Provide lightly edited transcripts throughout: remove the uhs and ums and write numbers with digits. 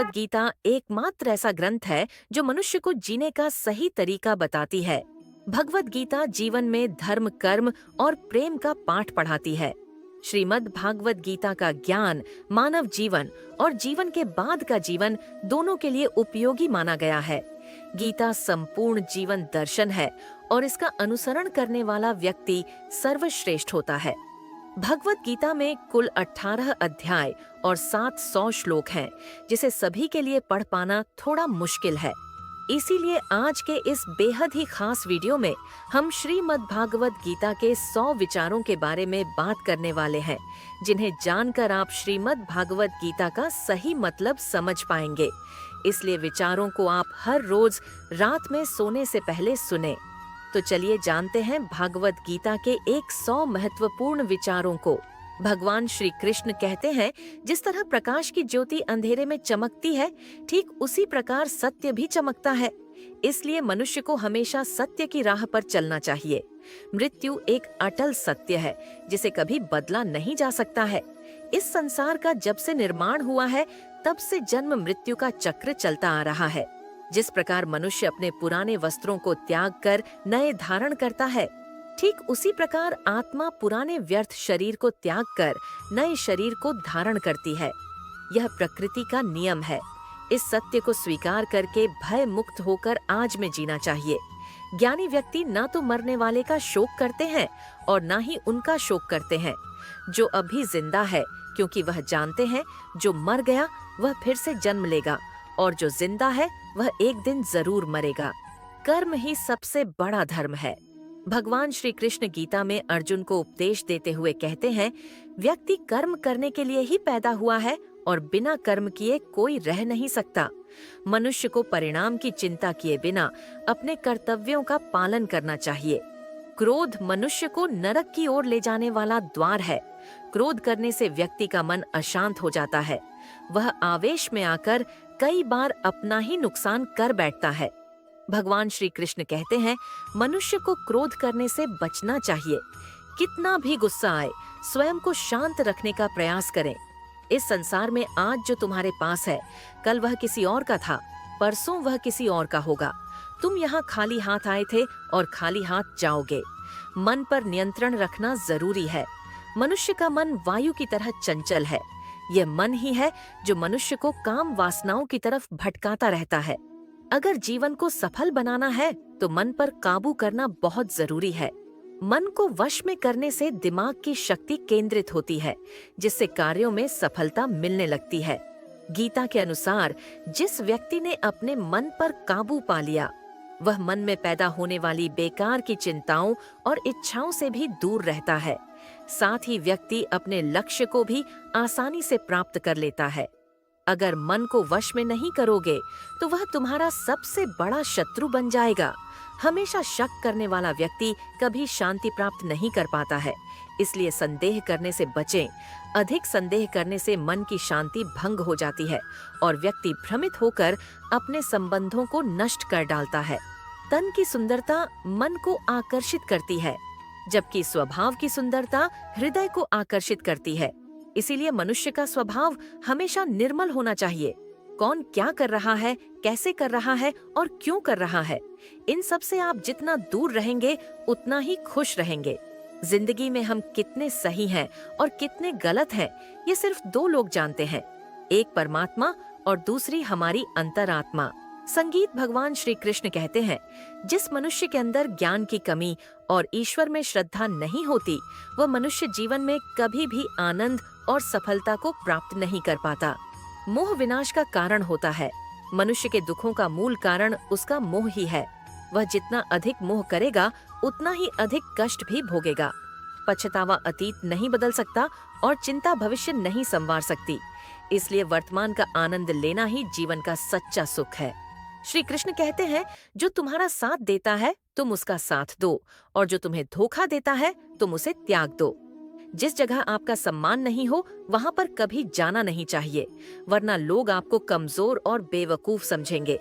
भागवत गीता एकमात्र ऐसा ग्रंथ है जो मनुष्य को जीने का सही तरीका बताती है। भगवत गीता जीवन में धर्म, कर्म और प्रेम का पाठ पढ़ाती है। श्रीमद् भागवत गीता का ज्ञान मानव जीवन और जीवन के बाद का जीवन दोनों के लिए उपयोगी माना गया है। गीता संपूर्ण जीवन दर्शन है और इसका अनुसरण करने वाला व्यक्ति सर्वश्रेष्ठ होता है। भगवत गीता में कुल 18 अध्याय और 700 श्लोक हैं, जिसे सभी के लिए पढ़ पाना थोड़ा मुश्किल है। इसीलिए आज के इस बेहद ही खास वीडियो में हम श्रीमद् भागवत गीता के 100 विचारों के बारे में बात करने वाले हैं, जिन्हें जानकर आप श्रीमद् भागवत गीता का सही मतलब समझ पाएंगे। इसलिए विचारों को आप हर रोज रात में सोने से पहले सुने। तो चलिए जानते हैं भागवत गीता के 100 महत्वपूर्ण विचारों को। भगवान श्री कृष्ण कहते हैं, जिस तरह प्रकाश की ज्योति अंधेरे में चमकती है, ठीक उसी प्रकार सत्य भी चमकता है। इसलिए मनुष्य को हमेशा सत्य की राह पर चलना चाहिए। मृत्यु एक अटल सत्य है, जिसे कभी बदला नहीं जा सकता है। इस संसार का जब से निर्माण हुआ है, तब से जन्म मृत्यु का चक्र चलता आ रहा है। जिस प्रकार मनुष्य अपने पुराने वस्त्रों को त्याग कर नए धारण करता है, ठीक उसी प्रकार आत्मा पुराने व्यर्थ शरीर को त्याग कर नए शरीर को धारण करती है। यह प्रकृति का नियम है। इस सत्य को स्वीकार करके भय मुक्त होकर आज में जीना चाहिए। ज्ञानी व्यक्ति ना तो मरने वाले का शोक करते हैं और ना ही उनका शोक करते हैं जो अभी जिंदा है, क्योंकि वह जानते हैं जो मर गया वह फिर से जन्म लेगा और जो जिंदा है वह एक दिन जरूर मरेगा। कर्म ही सबसे बड़ा धर्म है। भगवान श्री कृष्ण गीता में अर्जुन को उपदेश देते हुए कहते हैं, व्यक्ति कर्म करने के लिए ही पैदा हुआ है और बिना कर्म किए कोई रह नहीं सकता। मनुष्य को परिणाम की चिंता किए बिना अपने कर्तव्यों का पालन करना चाहिए। क्रोध मनुष्य को नरक की ओर ले जाने वाला द्वार है। क्रोध करने से व्यक्ति का मन अशांत हो जाता है। वह आवेश में आकर कई बार अपना ही नुकसान कर बैठता है। भगवान श्री कृष्ण कहते हैं, मनुष्य को क्रोध करने से बचना चाहिए। कितना भी गुस्सा आए, स्वयं को शांत रखने का प्रयास करें। इस संसार में आज जो तुम्हारे पास है, कल वह किसी और का था, परसों वह किसी और का होगा। तुम यहाँ खाली हाथ आए थे और खाली हाथ जाओगे। मन पर नियंत्रण रखना जरूरी है। मनुष्य का मन वायु की तरह चंचल है। यह मन ही है जो मनुष्य को काम वासनाओं की तरफ भटकाता रहता है। अगर जीवन को सफल बनाना है तो मन पर काबू करना बहुत जरूरी है। मन को वश में करने से दिमाग की शक्ति केंद्रित होती है, जिससे कार्यों में सफलता मिलने लगती है। गीता के अनुसार जिस व्यक्ति ने अपने मन पर काबू पा लिया, वह मन में पैदा होने वाली बेकार की चिंताओं और इच्छाओं से भी दूर रहता है। साथ ही व्यक्ति अपने लक्ष्य को भी आसानी से प्राप्त कर लेता है। अगर मन को वश में नहीं करोगे तो वह तुम्हारा सबसे बड़ा शत्रु बन जाएगा। हमेशा शक करने वाला व्यक्ति कभी शांति प्राप्त नहीं कर पाता है। इसलिए संदेह करने से बचें। अधिक संदेह करने से मन की शांति भंग हो जाती है और व्यक्ति भ्रमित होकर अपने संबंधों को नष्ट कर डालता है। तन की सुंदरता मन को आकर्षित करती है, जबकि स्वभाव की सुंदरता हृदय को आकर्षित करती है। इसीलिए मनुष्य का स्वभाव हमेशा निर्मल होना चाहिए। कौन क्या कर रहा है, कैसे कर रहा है और क्यों कर रहा है, इन सब से आप जितना दूर रहेंगे उतना ही खुश रहेंगे। जिंदगी में हम कितने सही हैं और कितने गलत हैं, ये सिर्फ दो लोग जानते हैं, एक परमात्मा और दूसरी हमारी अंतरात्मा। संगीत भगवान श्री कृष्ण कहते हैं, जिस मनुष्य के अंदर ज्ञान की कमी और ईश्वर में श्रद्धा नहीं होती, वह मनुष्य जीवन में कभी भी आनंद और सफलता को प्राप्त नहीं कर पाता। मोह विनाश का कारण होता है। मनुष्य के दुखों का मूल कारण उसका मोह ही है। वह जितना अधिक मोह करेगा, उतना ही अधिक कष्ट भी भोगेगा। पछतावा अतीत नहीं बदल सकता और चिंता भविष्य नहीं संवार सकती। इसलिए वर्तमान का आनंद लेना ही जीवन का सच्चा सुख है। श्री कृष्ण कहते हैं, जो तुम्हारा साथ देता है तुम उसका साथ दो, और जो तुम्हें धोखा देता है तुम उसे त्याग दो। जिस जगह आपका सम्मान नहीं हो, वहाँ पर कभी जाना नहीं चाहिए, वरना लोग आपको कमजोर और बेवकूफ समझेंगे।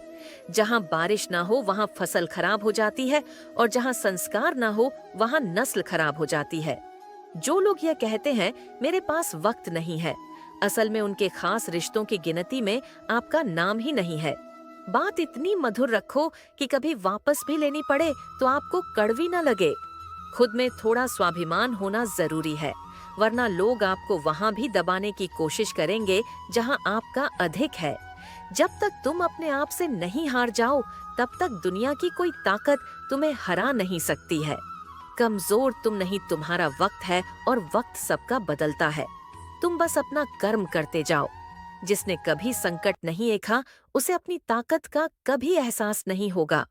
जहाँ बारिश ना हो वहाँ फसल खराब हो जाती है, और जहाँ संस्कार ना हो वहाँ नस्ल खराब हो जाती है। जो लोग यह कहते हैं, मेरे पास वक्त नहीं है, असल में उनके खास रिश्तों की गिनती में आपका नाम ही नहीं है। बात इतनी मधुर रखो कि कभी वापस भी लेनी पड़े तो आपको कड़वी न लगे। खुद में थोड़ा स्वाभिमान होना जरूरी है, वरना लोग आपको वहां भी दबाने की कोशिश करेंगे जहां आपका अधिक है। जब तक तुम अपने आप से नहीं हार जाओ, तब तक दुनिया की कोई ताकत तुम्हें हरा नहीं सकती है। कमजोर तुम नहीं, तुम्हारा वक्त है और वक्त सबका बदलता है। तुम बस अपना कर्म करते जाओ। जिसने कभी संकट नहीं देखा, उसे अपनी ताकत का कभी एहसास नहीं होगा।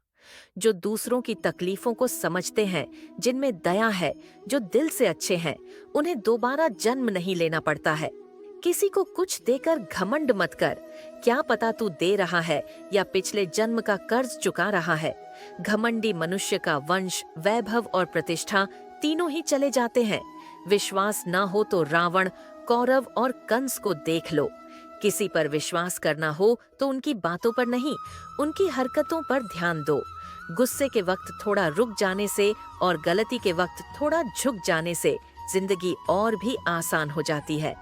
जो दूसरों की तकलीफों को समझते हैं, जिनमें दया है, जो दिल से अच्छे हैं, उन्हें दोबारा जन्म नहीं लेना पड़ता है। किसी को कुछ देकर घमंड मत कर। क्या पता तू दे रहा है या पिछले जन्म का कर्ज चुका रहा है। घमंडी मनुष्य का वंश, वैभव और प्रतिष्ठा तीनों ही चले जाते हैं। विश्वास न हो तो रावण, कौरव और कंस को देख लो। किसी पर विश्वास करना हो तो उनकी बातों पर नहीं, उनकी हरकतों पर ध्यान दो। गुस्से के वक्त थोड़ा रुक जाने से और गलती के वक्त थोड़ा झुक जाने से जिंदगी और भी आसान हो जाती है।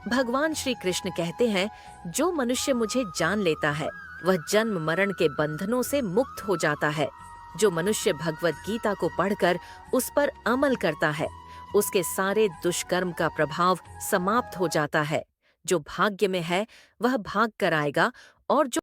भगवान श्री कृष्ण कहते हैं, जो मनुष्य मुझे जान लेता है वह जन्म मरण के बंधनों से मुक्त हो जाता है। जो मनुष्य भगवत गीता को पढ़कर उस पर अमल करता है, उसके सारे दुष्कर्म का प्रभाव समाप्त हो जाता है। जो भाग्य में है वह भाग कर आएगा, और जो